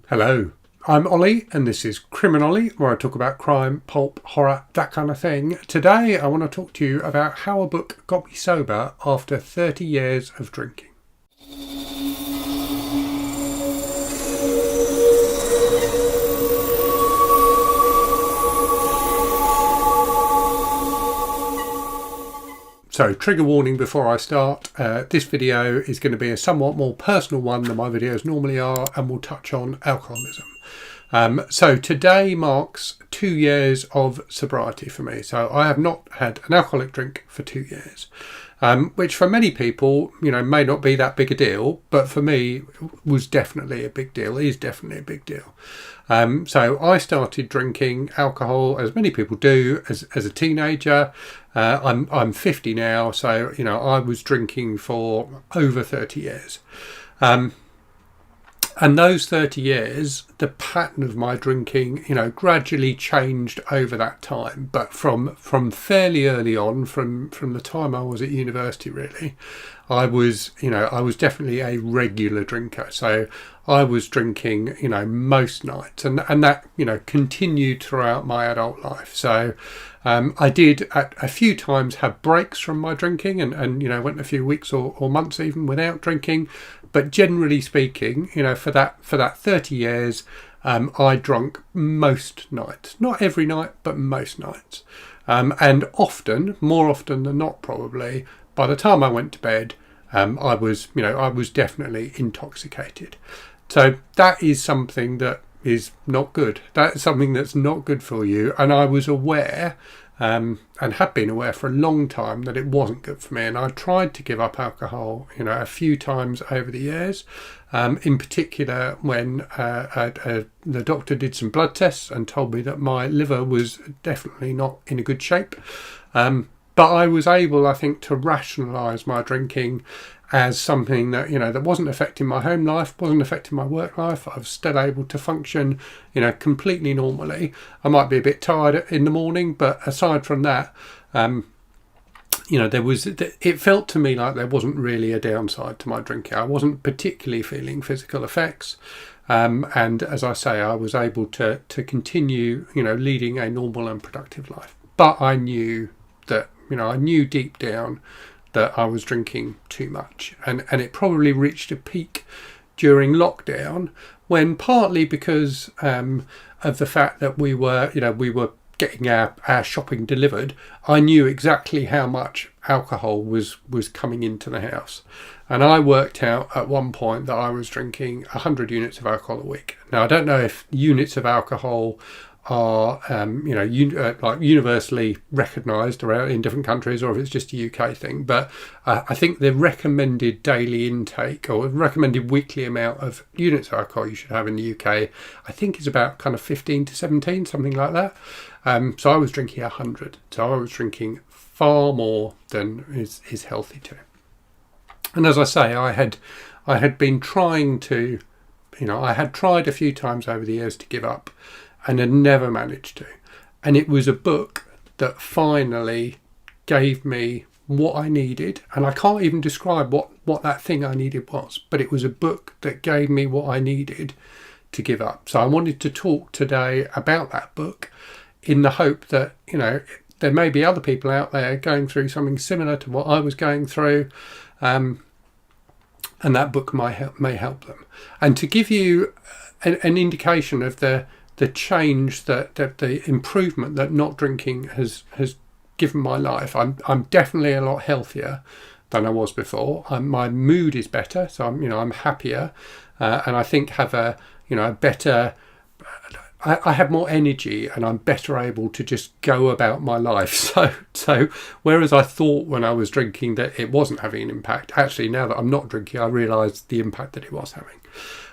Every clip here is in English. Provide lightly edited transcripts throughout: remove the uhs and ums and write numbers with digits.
Hello, I'm Ollie and this is Criminolly, where I talk about crime, pulp, horror, that kind of thing. Today I want to talk to you about how a book got me sober after 30 years of drinking. So, trigger warning before I start. This video is going to be a somewhat more personal one than my videos normally are, and will touch on alcoholism. So today marks 2 years of sobriety for me. So I have not had an alcoholic drink for 2 years, which for many people, may not be that big a deal, but for me was definitely a big deal, is definitely a big deal. So I started drinking alcohol, as many people do, as a teenager. I'm 50 now, so I was drinking for over 30 years. And those 30 years, the pattern of my drinking, gradually changed over that time. But from fairly early on, from the time I was at university, really, I was definitely a regular drinker. So I was drinking, most nights, and that, continued throughout my adult life. So I did at a few times have breaks from my drinking and went a few weeks or months even without drinking. But generally speaking, for that 30 years, I drank most nights. Not every night, but most nights. And often, more often than not probably, by the time I went to bed, I was definitely intoxicated. So that is something that is not good. That's something that's not good for you. And I was aware, and had been aware for a long time, that it wasn't good for me. And I tried to give up alcohol, a few times over the years. In particular, when the doctor did some blood tests and told me that my liver was definitely not in a good shape. But I was able, I think, to rationalise my drinking as something that, that wasn't affecting my home life, wasn't affecting my work life. I was still able to function, completely normally. I might be a bit tired in the morning, but aside from that, it felt to me like there wasn't really a downside to my drinking. I wasn't particularly feeling physical effects. And as I say, I was able to continue, leading a normal and productive life. But I knew that, I knew deep down that I was drinking too much. And it probably reached a peak during lockdown, when partly because of the fact that we were getting our shopping delivered, I knew exactly how much alcohol was coming into the house. And I worked out at one point that I was drinking 100 units of alcohol a week. Now, I don't know if units of alcohol are like universally recognised around in different countries, or if it's just a UK thing, but I think the recommended daily intake or recommended weekly amount of units of alcohol you should have in the UK, I think, is about kind of 15 to 17, something like that. So I was drinking 100, so I was drinking far more than is healthy too. And as I say, I had been trying to, I had tried a few times over the years to give up, and had never managed to. And it was a book that finally gave me what I needed. And I can't even describe what that thing I needed was, but it was a book that gave me what I needed to give up. So I wanted to talk today about that book, in the hope that, there may be other people out there going through something similar to what I was going through. And that book may help them. And to give you an indication of the change, that the improvement that not drinking has given my life, I'm definitely a lot healthier than I was before. My mood is better, so I'm happier, and I think have a better. I have more energy, and I'm better able to just go about my life. So whereas I thought when I was drinking that it wasn't having an impact, actually now that I'm not drinking, I realise the impact that it was having.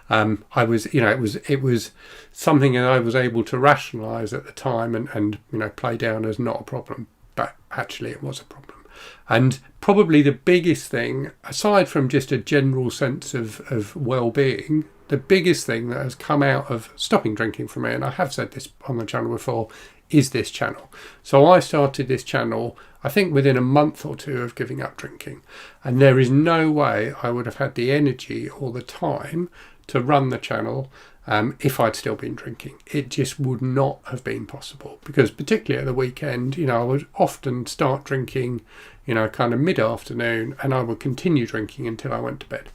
It was something that I was able to rationalise at the time and play down as not a problem, but actually it was a problem. And probably the biggest thing, aside from just a general sense of well-being, the biggest thing that has come out of stopping drinking for me, and I have said this on the channel before, is this channel. So I started this channel, I think, within a month or two of giving up drinking. And there is no way I would have had the energy or the time to run the channel if I'd still been drinking. It just would not have been possible, because particularly at the weekend, I would often start drinking, kind of mid-afternoon, and I would continue drinking until I went to bed.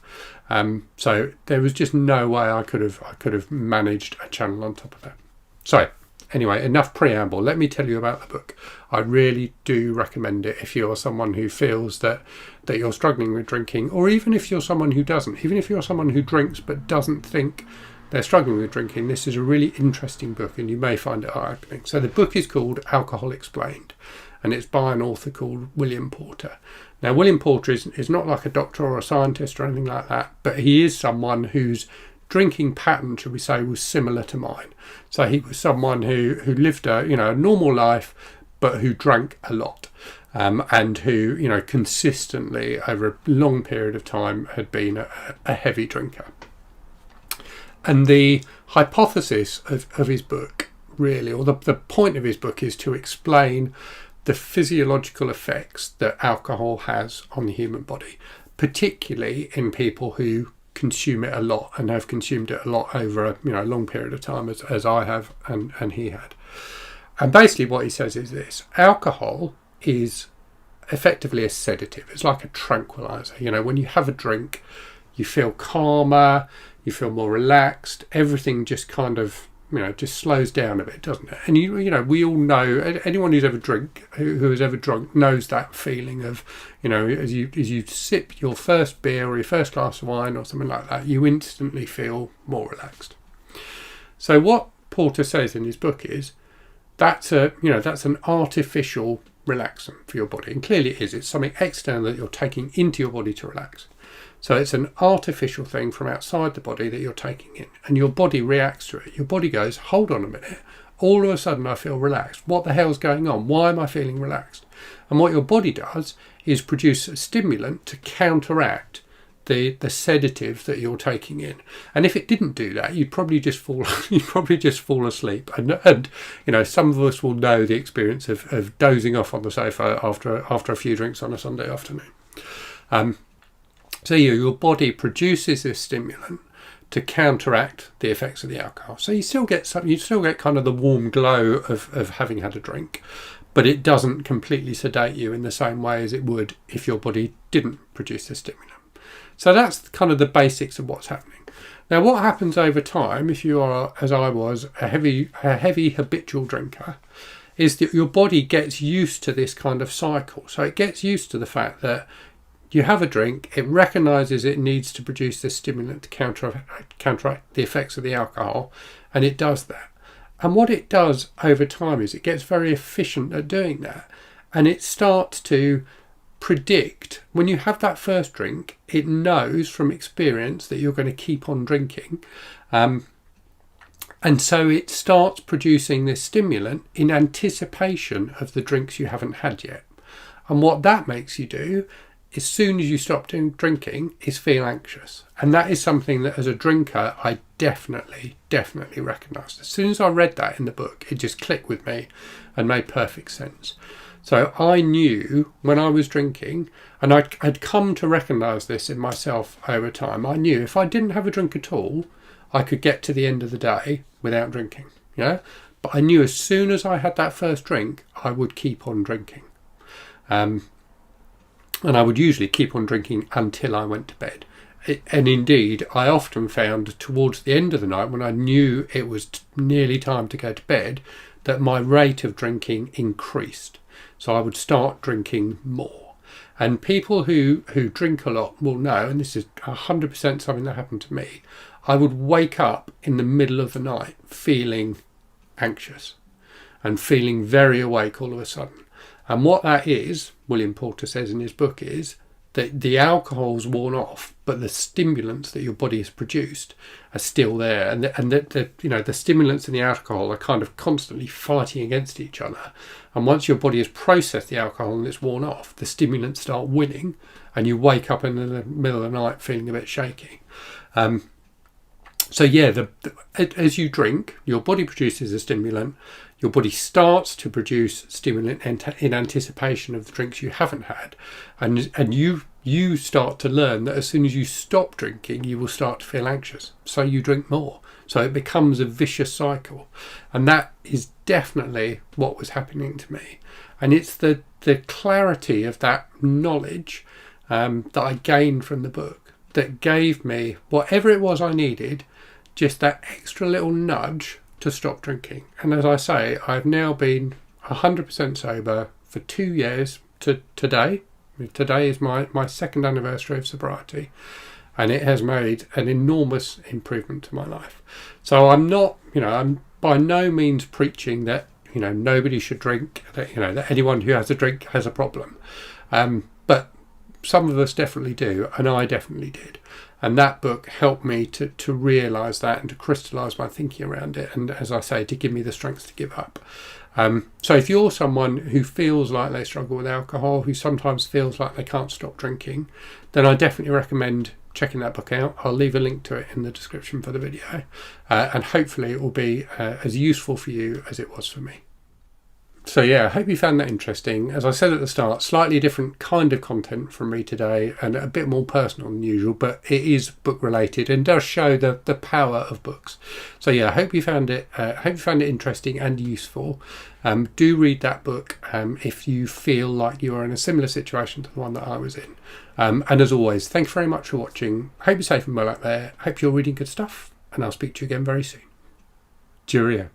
So there was just no way I could have managed a channel on top of that. So anyway, enough preamble. Let me tell you about the book. I really do recommend it if you're someone who feels that you're struggling with drinking, or even if you're someone who doesn't, even if you're someone who drinks but doesn't think they're struggling with drinking. This is a really interesting book, and you may find it eye-opening. So the book is called Alcohol Explained, and it's by an author called William Porter. Now, William Porter is not like a doctor or a scientist or anything like that, but he is someone whose drinking pattern, shall we say, was similar to mine. So he was someone who lived a normal life, but who drank a lot, and who consistently over a long period of time had been a heavy drinker. And the hypothesis of his book, really, or the point of his book, is to explain the physiological effects that alcohol has on the human body, particularly in people who consume it a lot and have consumed it a lot over a long period of time, as I have and he had. And basically what he says is this: alcohol is effectively a sedative. It's like a tranquilizer. When you have a drink, you feel calmer, you feel more relaxed, everything just kind of just slows down a bit, doesn't it? And we all know, anyone who's ever who has ever drunk knows that feeling of, as you sip your first beer or your first glass of wine or something like that, you instantly feel more relaxed. So what Porter says in his book is that's an artificial relaxant for your body, and clearly it is. It's something external that you're taking into your body to relax. So it's an artificial thing from outside the body that you're taking in, and your body reacts to it. Your body goes, hold on a minute, all of a sudden I feel relaxed. What the hell's going on? Why am I feeling relaxed? And what your body does is produce a stimulant to counteract the sedative that you're taking in. And if it didn't do that, you'd probably just fall asleep. And some of us will know the experience of dozing off on the sofa after a few drinks on a Sunday afternoon. So your body produces this stimulant to counteract the effects of the alcohol. So you still get kind of the warm glow of having had a drink, but it doesn't completely sedate you in the same way as it would if your body didn't produce the stimulant. So that's kind of the basics of what's happening. Now, what happens over time, if you are, as I was, a heavy habitual drinker, is that your body gets used to this kind of cycle. So it gets used to the fact that you have a drink, it recognises it needs to produce this stimulant to counteract the effects of the alcohol, and it does that. And what it does over time is it gets very efficient at doing that, and it starts to predict, when you have that first drink, it knows from experience that you're going to keep on drinking, and so it starts producing this stimulant in anticipation of the drinks you haven't had yet. And what that makes you do, as soon as you stop drinking, is feel anxious. And that is something that as a drinker I definitely recognised. As soon as I read that in the book, it just clicked with me and made perfect sense. So I knew when I was drinking, and I'd come to recognise this in myself over time, I knew if I didn't have a drink at all, I could get to the end of the day without drinking. But I knew as soon as I had that first drink, I would keep on drinking. And I would usually keep on drinking until I went to bed. And indeed, I often found towards the end of the night, when I knew it was nearly time to go to bed, that my rate of drinking increased. So I would start drinking more. And people who drink a lot will know, and this is 100% something that happened to me, I would wake up in the middle of the night feeling anxious and feeling very awake all of a sudden. And what that is, William Porter says in his book, is that the alcohol's worn off, but the stimulants that your body has produced are still there, and the stimulants and the alcohol are kind of constantly fighting against each other. And once your body has processed the alcohol and it's worn off, the stimulants start winning, and you wake up in the middle of the night feeling a bit shaky. As you drink, your body produces a stimulant. Your body starts to produce stimulant in anticipation of the drinks you haven't had, and you start to learn that as soon as you stop drinking, you will start to feel anxious. So you drink more. So it becomes a vicious cycle. And that is definitely what was happening to me. And it's the clarity of that knowledge that I gained from the book that gave me whatever it was I needed, just that extra little nudge to stop drinking. And as I say, I've now been 100% sober for 2 years to today. Today is my second anniversary of sobriety, and it has made an enormous improvement to my life. So I'm not, I'm by no means preaching that, nobody should drink, that, that anyone who has a drink has a problem. But some of us definitely do, and I definitely did. And that book helped me to realise that and to crystallise my thinking around it. And as I say, to give me the strength to give up. So if you're someone who feels like they struggle with alcohol, who sometimes feels like they can't stop drinking, then I definitely recommend checking that book out. I'll leave a link to it in the description for the video. And hopefully it will be as useful for you as it was for me. So yeah, I hope you found that interesting. As I said at the start, slightly different kind of content from me today and a bit more personal than usual, but it is book related and does show the power of books. So yeah, I hope you found it interesting and useful. Do read that book if you feel like you are in a similar situation to the one that I was in. And as always, thanks very much for watching. Hope you're safe and well out there. Hope you're reading good stuff, and I'll speak to you again very soon. Cheerio.